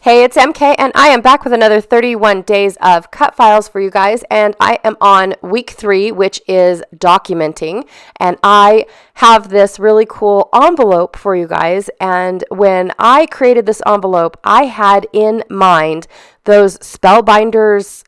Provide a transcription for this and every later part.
Hey, it's MK, and I am back with another 31 days of cut files for you guys. And I am on week 3, which is documenting. And I have this really cool envelope for you guys. And when I created this envelope, I had in mind those Spellbinders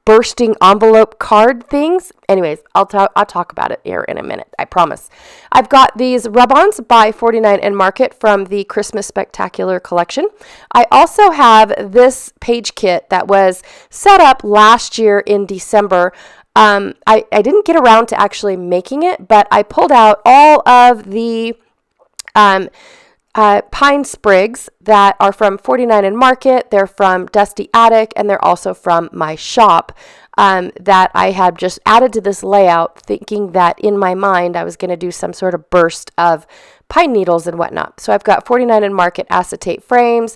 bursting envelope card things. Anyways, I'll talk about it here in a minute. I promise. I've got these rub-ons by 49 and Market from the Christmas Spectacular collection. I also have this page kit that was set up last year in December. I didn't get around to actually making it, but I pulled out all of the pine sprigs that are from 49 and Market. They're from Dusty Attic, and they're also from my shop that I had just added to this layout, thinking that in my mind I was going to do some sort of burst of pine needles and whatnot. So I've got 49 and Market acetate frames,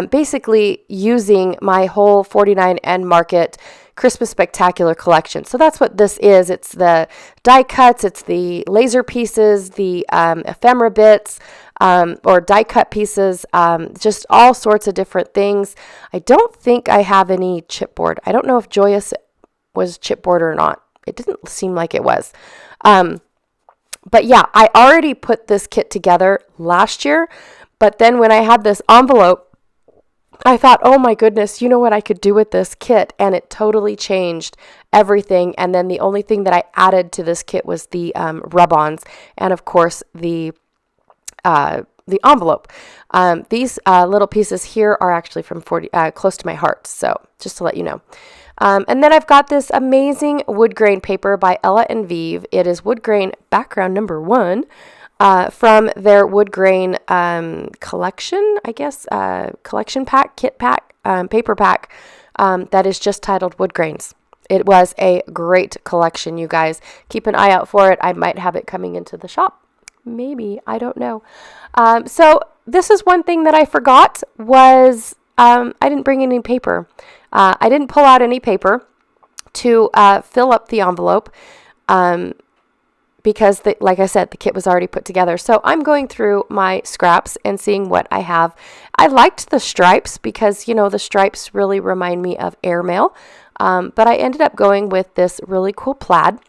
basically using my whole 49 and Market Christmas Spectacular collection. So that's what this is. It's the die cuts, it's the laser pieces, the ephemera bits, or die cut pieces, just all sorts of different things. I don't think I have any chipboard. I don't know if Joyous was chipboard or not. It didn't seem like it was. But yeah, I already put this kit together last year, but then when I had this envelope, I thought, oh my goodness, you know what I could do with this kit? And it totally changed everything. And then the only thing that I added to this kit was the rub-ons and, of course, the envelope. These little pieces here are actually from close to my heart. So just to let you know. And then I've got this amazing wood grain paper by Ella and Vive. It is wood grain background number 1. From their wood grain collection, I guess, collection pack, kit pack, paper pack that is just titled Wood Grains. It was a great collection, you guys. Keep an eye out for it. I might have it coming into the shop. Maybe. I don't know. So this is one thing that I forgot was I didn't bring any paper. I didn't pull out any paper to fill up the envelope. Because, like I said, the kit was already put together. So I'm going through my scraps and seeing what I have. I liked the stripes because, you know, the stripes really remind me of airmail. But I ended up going with this really cool plaid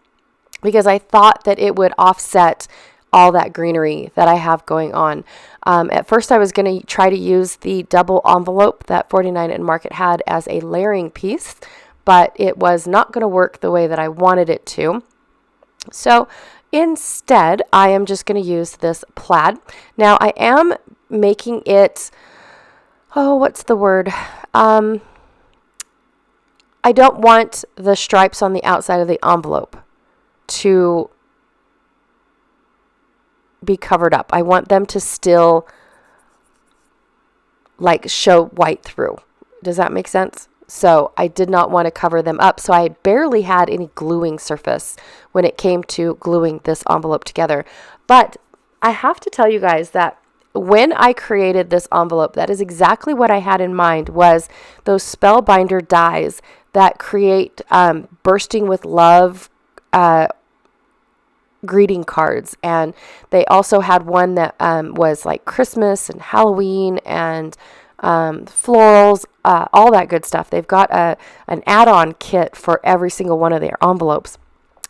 because I thought that it would offset all that greenery that I have going on. At first, I was going to try to use the double envelope that 49 and Market had as a layering piece, but it was not going to work the way that I wanted it to. So instead, I am just going to use this plaid. Now, I am making it, what's the word? I don't want the stripes on the outside of the envelope to be covered up. I want them to still, like, show white through. Does that make sense? So I did not want to cover them up. So I barely had any gluing surface when it came to gluing this envelope together. But I have to tell you guys that when I created this envelope, that is exactly what I had in mind, was those Spellbinder dies that create bursting with love greeting cards. And they also had one that was like Christmas and Halloween and florals, all that good stuff. They've got an add-on kit for every single one of their envelopes,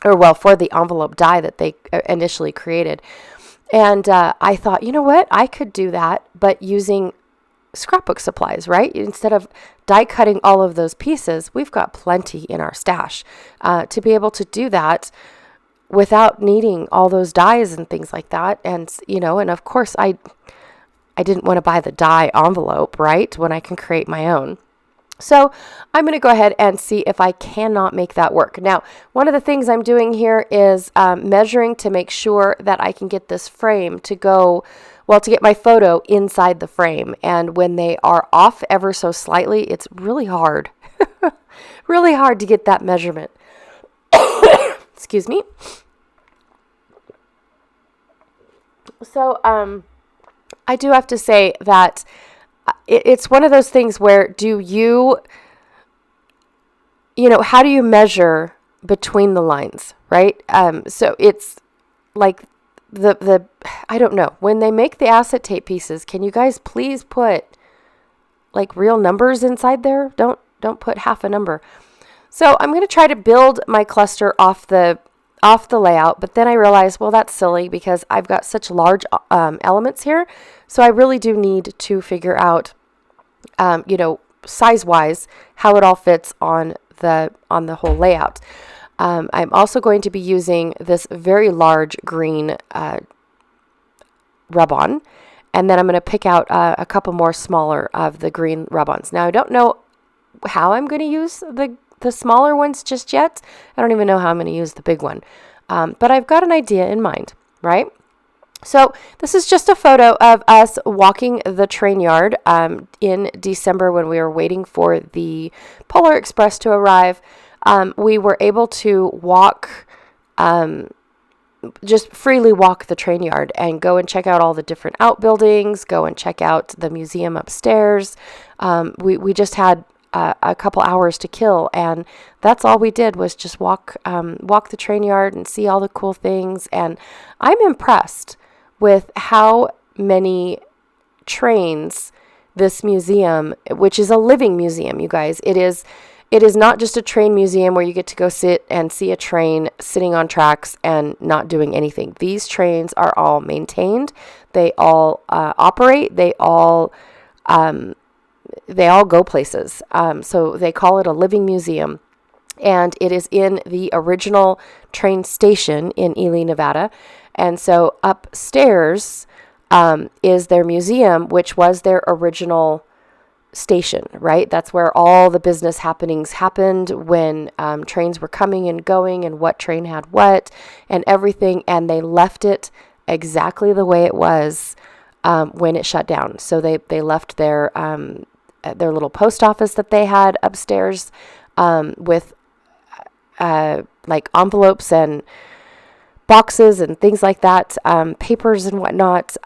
or well, for the envelope die that they initially created. And I thought, you know what, I could do that, but using scrapbook supplies, right? Instead of die cutting all of those pieces, we've got plenty in our stash to be able to do that without needing all those dies and things like that. And, you know, and of course I didn't want to buy the die envelope, right, when I can create my own. So I'm going to go ahead and see if I cannot make that work. Now, one of the things I'm doing here is measuring to make sure that I can get this frame to go, well, to get my photo inside the frame. And when they are off ever so slightly, it's really hard, really hard to get that measurement. Excuse me. So, I do have to say that it's one of those things where how do you measure between the lines, right? So it's like I don't know. When they make the acetate pieces, can you guys please put like real numbers inside there. Don't put half a number. So I'm going to try to build my cluster off the layout, but then I realized, well, that's silly because I've got such large elements here. So I really do need to figure out, size-wise, how it all fits on the whole layout. I'm also going to be using this very large green rub-on, and then I'm going to pick out a couple more smaller of the green rub-ons. Now, I don't know how I'm going to use the smaller ones just yet. I don't even know how I'm going to use the big one. But I've got an idea in mind, right? So this is just a photo of us walking the train yard in December when we were waiting for the Polar Express to arrive. We were able to walk, just freely walk the train yard and go and check out all the different outbuildings, go and check out the museum upstairs. We just had a couple hours to kill, and that's all we did was just walk the train yard and see all the cool things. And I'm impressed with how many trains this museum, which is a living museum, you guys, it is not just a train museum where you get to go sit and see a train sitting on tracks and not doing anything. These trains are all maintained. They all operate. They all go places. So they call it a living museum. And it is in the original train station in Ely, Nevada. And so upstairs is their museum, which was their original station, right? That's where all the business happenings happened when trains were coming and going and what train had what and everything. And they left it exactly the way it was when it shut down. So they left their little post office that they had upstairs with like envelopes and boxes and things like that, papers and whatnot.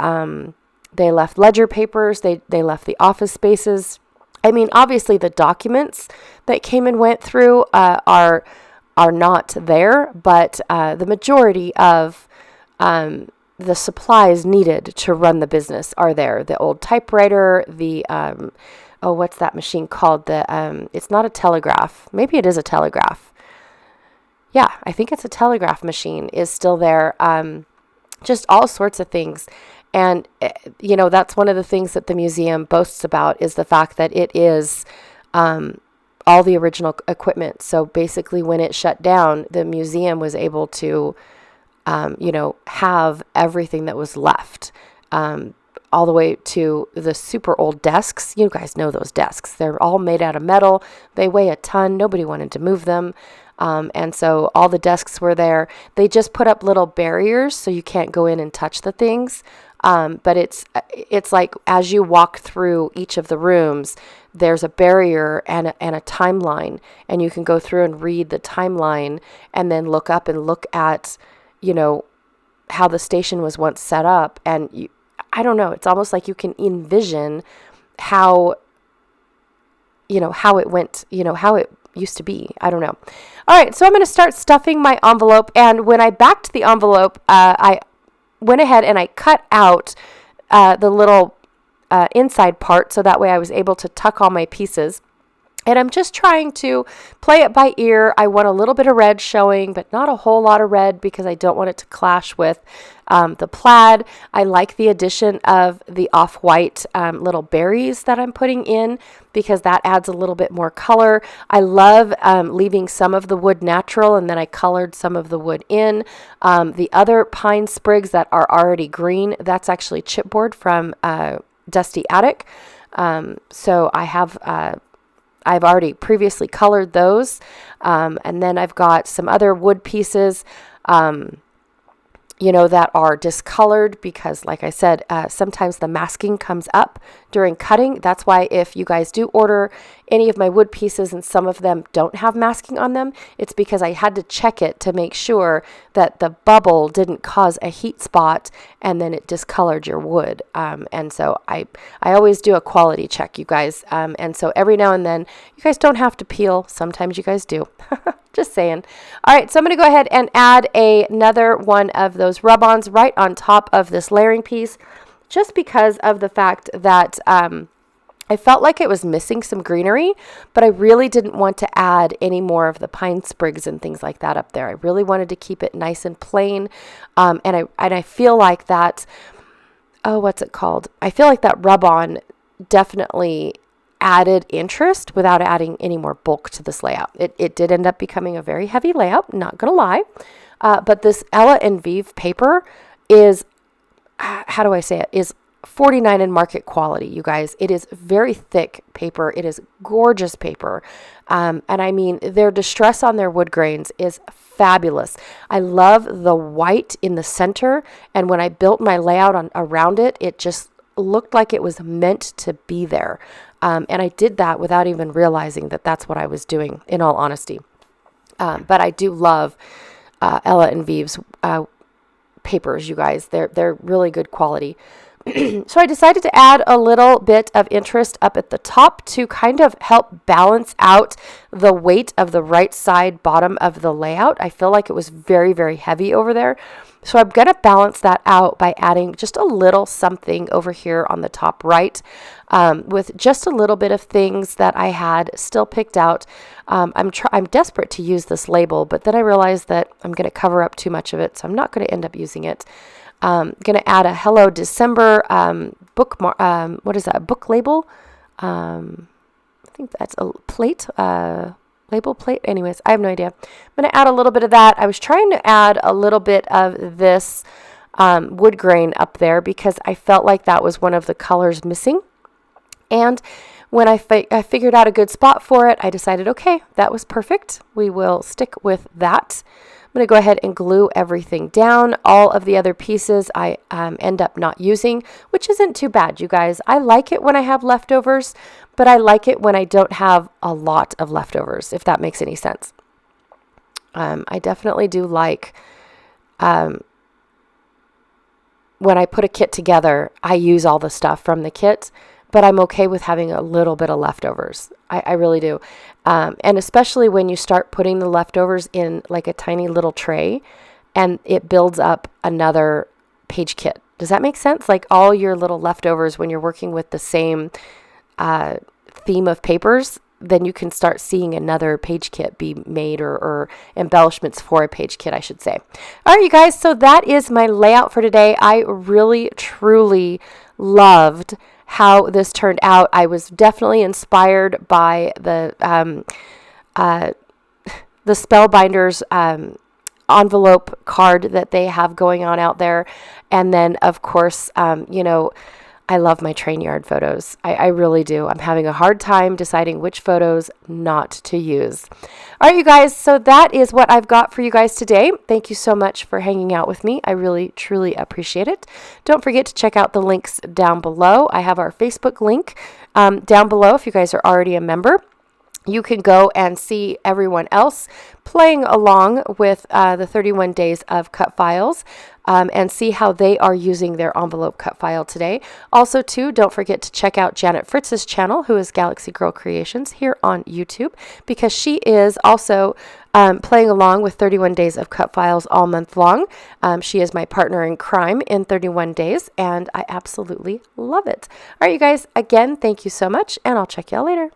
They left ledger papers. They left the office spaces. I mean, obviously the documents that came and went through are not there, but the majority of the supplies needed to run the business are there. The old typewriter, the what's that machine called? It's not a telegraph. Maybe it is a telegraph. Yeah, I think it's a telegraph machine is still there. Just all sorts of things. And, that's one of the things that the museum boasts about is the fact that it is all the original equipment. So basically when it shut down, the museum was able to, have everything that was left. All the way to the super old desks. You guys know those desks. They're all made out of metal. They weigh a ton. Nobody wanted to move them. And so all the desks were there. They just put up little barriers so you can't go in and touch the things. But it's like as you walk through each of the rooms, there's a barrier and a timeline, and you can go through and read the timeline and then look up and look at, how the station was once set up. And I don't know, it's almost like you can envision how it went, how it used to be. I don't know. All right, so I'm going to start stuffing my envelope. And when I backed the envelope, I went ahead and I cut out the little inside part so that way I was able to tuck all my pieces. And I'm just trying to play it by ear. I want a little bit of red showing, but not a whole lot of red because I don't want it to clash with the plaid. I like the addition of the off-white little berries that I'm putting in because that adds a little bit more color. I love leaving some of the wood natural, and then I colored some of the wood in. The other pine sprigs that are already green, that's actually chipboard from Dusty Attic. So I have... I've already previously colored those. And then I've got some other wood pieces, that are discolored because, like I said, sometimes the masking comes up during cutting. That's why if you guys do order any of my wood pieces and some of them don't have masking on them, it's because I had to check it to make sure that the bubble didn't cause a heat spot and then it discolored your wood. And so I always do a quality check, you guys. And so every now and then, you guys don't have to peel. Sometimes you guys do. Just saying. All right, so I'm going to go ahead and add another one of those rub-ons right on top of this layering piece, just because of the fact that I felt like it was missing some greenery, but I really didn't want to add any more of the pine sprigs and things like that up there. I really wanted to keep it nice and plain. And I feel like that, oh, what's it called? I feel like that rub-on definitely added interest without adding any more bulk to this layout. It did end up becoming a very heavy layout, not gonna lie. But this Ella and Vive paper is, how do I say it, is 49 in market quality, you guys. It is very thick paper. It is gorgeous paper. And I mean, their distress on their wood grains is fabulous. I love the white in the center. And when I built my layout around it, it just looked like it was meant to be there. And I did that without even realizing that that's what I was doing, in all honesty. But I do love Ella and Vive's papers, you guys. They're really good quality. So I decided to add a little bit of interest up at the top to kind of help balance out the weight of the right side bottom of the layout. I feel like it was very, very heavy over there. So I'm going to balance that out by adding just a little something over here on the top right, with just a little bit of things that I had still picked out. I'm desperate to use this label, but then I realized that I'm going to cover up too much of it, so I'm not going to end up using it. Going to add a Hello December bookmark. What is that? A book label? I think that's a plate. Label plate. Anyways, I have no idea. I'm going to add a little bit of that. I was trying to add a little bit of this wood grain up there because I felt like that was one of the colors missing. And when I figured out a good spot for it, I decided, okay, that was perfect. We will stick with that. I'm going to go ahead and glue everything down. All of the other pieces I end up not using, which isn't too bad, you guys. I like it when I have leftovers, but I like it when I don't have a lot of leftovers, if that makes any sense. I definitely do like when I put a kit together, I use all the stuff from the kit, but I'm okay with having a little bit of leftovers. I really do. And especially when you start putting the leftovers in like a tiny little tray and it builds up another page kit. Does that make sense? Like all your little leftovers when you're working with the same theme of papers, then you can start seeing another page kit be made or embellishments for a page kit, I should say. All right, you guys. So that is my layout for today. I really, truly loved how this turned out. I was definitely inspired by the Spellbinders envelope card that they have going on out there. And then, of course, I love my train yard photos. I really do. I'm having a hard time deciding which photos not to use. All right, you guys. So that is what I've got for you guys today. Thank you so much for hanging out with me. I really, truly appreciate it. Don't forget to check out the links down below. I have our Facebook link down below if you guys are already a member. You can go and see everyone else playing along with the 31 days of cut files and see how they are using their envelope cut file today. Also, too, don't forget to check out Janet Fritz's channel, who is Galaxy Girl Creations, here on YouTube, because she is also playing along with 31 days of cut files all month long. She is my partner in crime in 31 days, and I absolutely love it. All right, you guys, again, thank you so much, and I'll check y'all later.